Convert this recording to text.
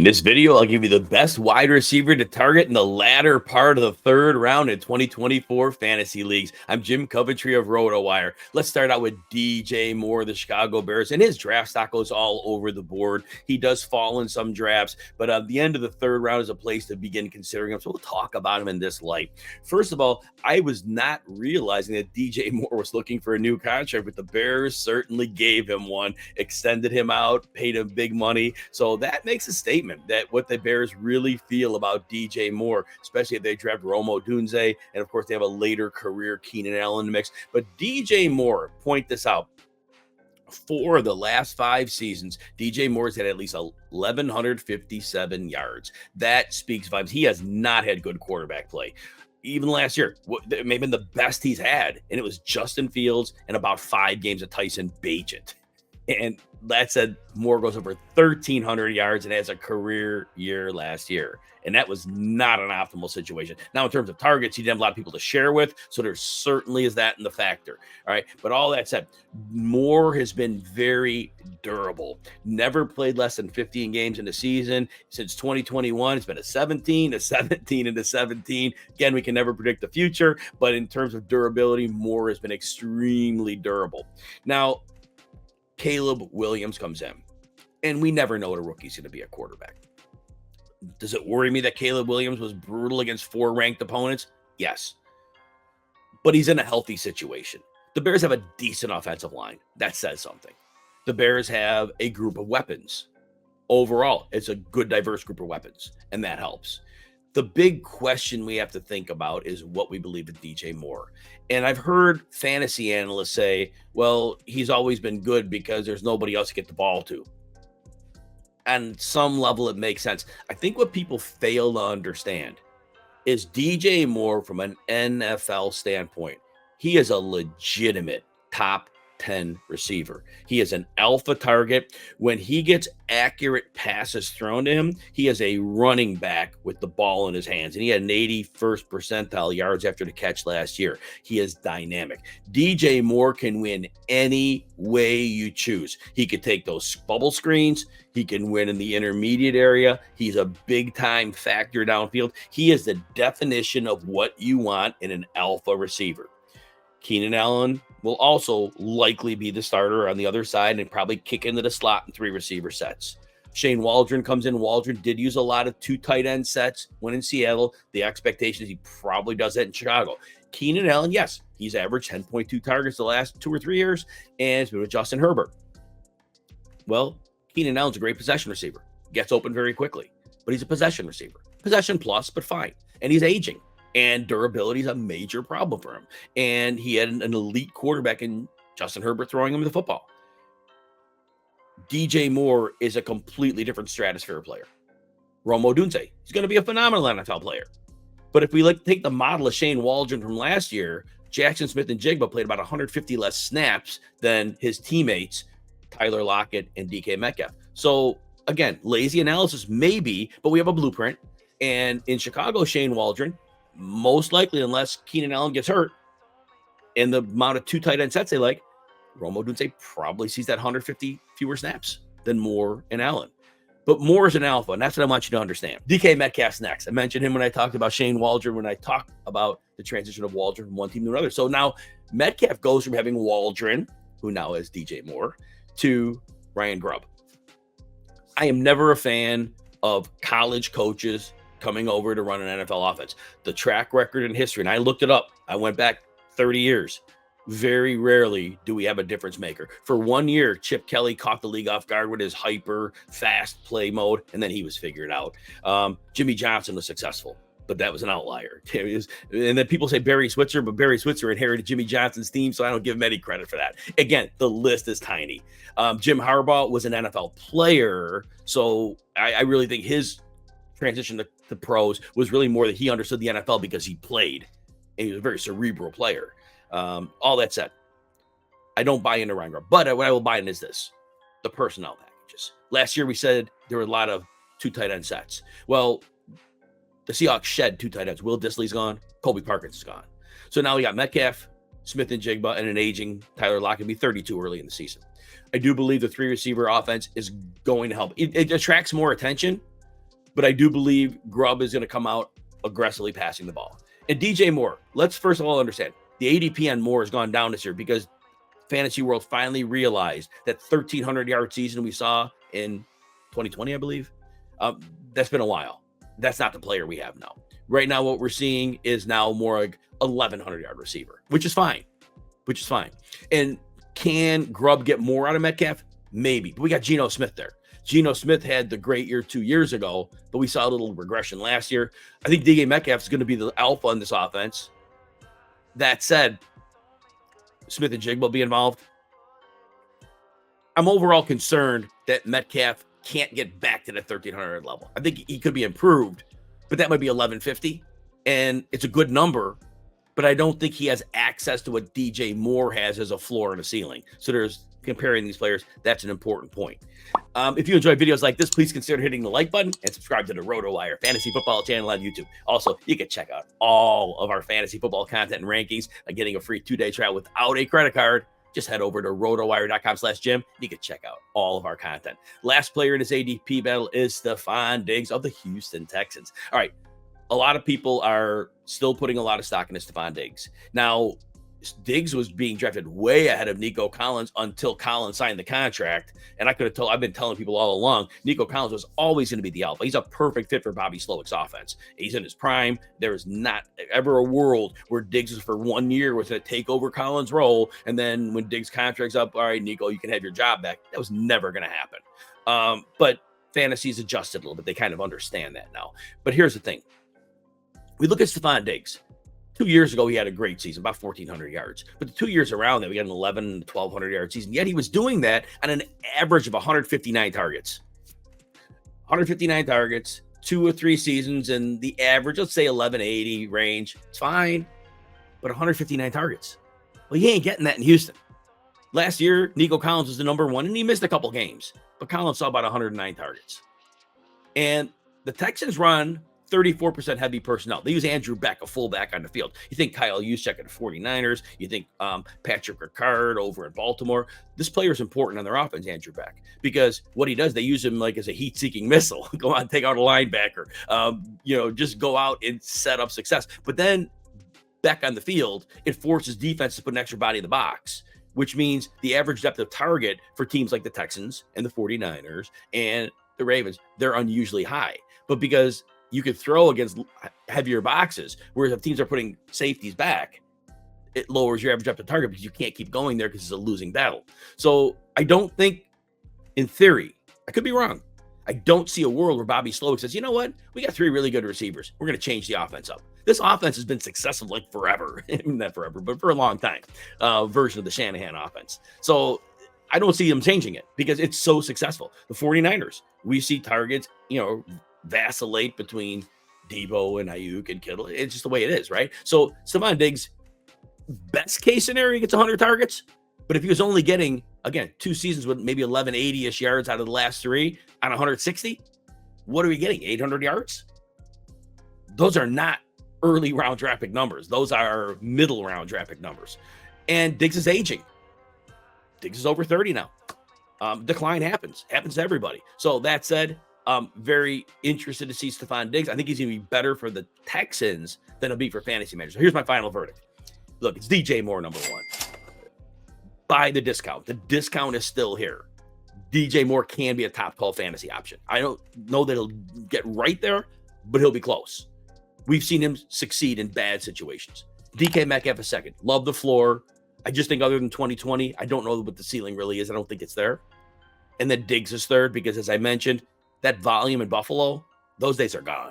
this video, I'll give you the best wide receiver to target in the latter part of the third round in 2024 fantasy leagues. I'm Jim Coventry of Rotowire. Let's start out with DJ Moore, the Chicago Bears, and his draft stock goes all over the board. He does fall in some drafts, but the end of the third round is a place to begin considering him. So we'll talk about him in this light. First of all, I was not realizing that DJ Moore was looking for a new contract, but the Bears certainly gave him one, extended him out, paid him big money. So that makes a statement that what the Bears really feel about DJ Moore, especially if they draft Rome Odunze, and of course they have a later career Keenan Allen in the mix. But DJ Moore, point this out, for the last 5 seasons, DJ Moore's had at least 1,157 yards. That speaks volumes. He has not had good quarterback play. Even last year, it may have been the best he's had, and it was Justin Fields and about 5 games of Tyson Bagent. And that said, Moore goes over 1,300 yards and has a career year last year. And that was not an optimal situation. Now, in terms of targets, he didn't have a lot of people to share with. So there certainly is that in the factor. All right. But all that said, Moore has been very durable. Never played less than 15 games in the season. Since 2021, it's been a 17, a 17, and a 17. Again, we can never predict the future. But in terms of durability, Moore has been extremely durable. Now, Caleb Williams comes in, and we never know what a rookie's going to be at quarterback. Does it worry me that Caleb Williams was brutal against 4 ranked opponents? Yes. But he's in a healthy situation. The Bears have a decent offensive line. That says something. The Bears have a group of weapons. Overall, it's a good, diverse group of weapons, and that helps. The big question we have to think about is what we believe in DJ Moore. And I've heard fantasy analysts say, well, he's always been good because there's nobody else to get the ball to. On some level, it makes sense. I think what people fail to understand is DJ Moore, from an NFL standpoint, he is a legitimate top 10 receiver. He is an alpha target. When he gets accurate passes thrown to him, he is a running back with the ball in his hands. And he had an 81st percentile yards after the catch last year. He is dynamic. DJ Moore can win any way you choose. He could take those bubble screens. He can win in the intermediate area. He's a big time factor downfield. He is the definition of what you want in an alpha receiver. Keenan Allen will also likely be the starter on the other side and probably kick into the slot in 3 receiver sets. Shane Waldron comes in. Waldron did use a lot of 2 tight end sets when in Seattle. The expectation is he probably does that in Chicago. Keenan Allen, yes, he's averaged 10.2 targets the last 2 or 3 years, and it's been with Justin Herbert. Well, Keenan Allen's a great possession receiver. Gets open very quickly, but he's a possession receiver. Possession plus, but fine. And he's aging. And durability is a major problem for him. And he had an elite quarterback in Justin Herbert throwing him the football. DJ Moore is a completely different stratosphere player. Rome Odunze, he's going to be a phenomenal NFL player. But if we take the model of Shane Waldron from last year, Jackson Smith and Jigba played about 150 less snaps than his teammates, Tyler Lockett and DK Metcalf. So again, lazy analysis maybe, but we have a blueprint. And in Chicago, Shane Waldron, most likely, unless Keenan Allen gets hurt, and the amount of 2 tight end sets they like, Rome Odunze probably sees that 150 fewer snaps than Moore and Allen. But Moore is an alpha, and that's what I want you to understand. DK Metcalf's next. I mentioned him when I talked about Shane Waldron, when I talked about the transition of Waldron from one team to another. So now Metcalf goes from having Waldron, who now is DJ Moore, to Ryan Grubb. I am never a fan of college coaches coming over to run an NFL offense. The track record and history, and I looked it up. I went back 30 years. Very rarely do we have a difference maker. For 1 year, Chip Kelly caught the league off guard with his hyper fast play mode, and then he was figured out. Jimmy Johnson was successful, but that was an outlier. And then people say Barry Switzer, but Barry Switzer inherited Jimmy Johnson's team, so I don't give him any credit for that. Again, the list is tiny. Jim Harbaugh was an NFL player, so I really think his transition to pros was really more that he understood the NFL because he played, and he was a very cerebral player. All that said, I don't buy into Ryan Grubb, but what I will buy in is this: the personnel packages. Last year we said there were a lot of 2 tight end sets. Well, the Seahawks shed 2 tight ends. Will Dissly's gone. Colby Parkins is gone. So now we got Metcalf, Smith and Jigba, and an aging Tyler Lockett. Be 32 early in the season. I do believe the 3 receiver offense is going to help. It attracts more attention, but I do believe Grubb is going to come out aggressively passing the ball. And DJ Moore, let's first of all understand the ADP on Moore has gone down this year because Fantasy World finally realized that 1,300 yard season we saw in 2020, I believe, that's been a while. That's not the player we have now. Right now, what we're seeing is now more like 1,100 yard receiver, which is fine. And can Grubb get more out of Metcalf? Maybe. But we got Geno Smith there. Geno Smith had the great year 2 years ago, but we saw a little regression last year. I think DK Metcalf is going to be the alpha in this offense. That said, Smith and Jigba will be involved. I'm overall concerned that Metcalf can't get back to the 1,300 level. I think he could be improved, but that might be 1,150, and it's a good number, but I don't think he has access to what DJ Moore has as a floor and a ceiling. So there's comparing these players. That's an important point. If you enjoy videos like this, please consider hitting the like button and subscribe to the Rotowire Fantasy Football channel on YouTube. Also, you can check out all of our fantasy football content and rankings by getting a free 2-day trial without a credit card. Just head over to rotowire.com/Jim. You can check out all of our content. Last player in this ADP battle is Stefon Diggs of the Houston Texans. All right. A lot of people are still putting a lot of stock into Stefon Diggs. Now, Diggs was being drafted way ahead of Nico Collins until Collins signed the contract. And I've been telling people all along, Nico Collins was always going to be the alpha. He's a perfect fit for Bobby Slowick's offense. He's in his prime. There is not ever a world where Diggs is for 1 year was going to take over Collins' role. And then when Diggs' contract's up, all right, Nico, you can have your job back. That was never going to happen. But fantasy's adjusted a little bit. They kind of understand that now. But here's the thing. We look at Stefon Diggs. 2 years ago, he had a great season, about 1,400 yards. But the 2 years around that, we got an 1,200 yard season. Yet he was doing that on an average of 159 targets. 159 targets, 2 or 3 seasons, and the average, let's say 1,180 range. It's fine, but 159 targets. Well, he ain't getting that in Houston. Last year, Nico Collins was the number one, and he missed a couple games. But Collins saw about 109 targets. And the Texans run 34% heavy personnel. They use Andrew Beck, a fullback, on the field. You think Kyle Juszczyk at the 49ers. You think Patrick Ricard over in Baltimore. This player is important on their offense, Andrew Beck, because what he does, they use him like as a heat-seeking missile. Go out and take out a linebacker. Just go out and set up success. But then Beck on the field, it forces defense to put an extra body in the box, which means the average depth of target for teams like the Texans and the 49ers and the Ravens, they're unusually high. But because you could throw against heavier boxes, whereas if teams are putting safeties back, it lowers your average depth of target because you can't keep going there because it's a losing battle. So I don't think, in theory, I could be wrong, I don't see a world where Bobby Slowick says, you know what, we got 3 really good receivers. We're going to change the offense up. This offense has been successful like forever. Not forever, but for a long time. Version of the Shanahan offense. So I don't see them changing it because it's so successful. The 49ers, we see targets, vacillate between Debo and Ayuk and Kittle. It's just the way it is, right? So Stefon Diggs, best case scenario, he gets 100 targets. But if he was only getting, again, 2 seasons with maybe 1,180-ish yards out of the last 3 on 160, what are we getting? 800 yards? Those are not early round draft pick numbers. Those are middle round draft pick numbers. And Diggs is aging. Diggs is over 30 now. Decline happens to everybody. So that said, very interested to see Stefon Diggs. I think he's going to be better for the Texans than he'll be for fantasy managers. So here's my final verdict. Look, it's DJ Moore, number 1. Buy the discount. The discount is still here. DJ Moore can be a top 12 fantasy option. I don't know that he'll get right there, but he'll be close. We've seen him succeed in bad situations. DK Metcalf is second. Love the floor. I just think other than 2020, I don't know what the ceiling really is. I don't think it's there. And then Diggs is third because, as I mentioned, that volume in Buffalo, those days are gone.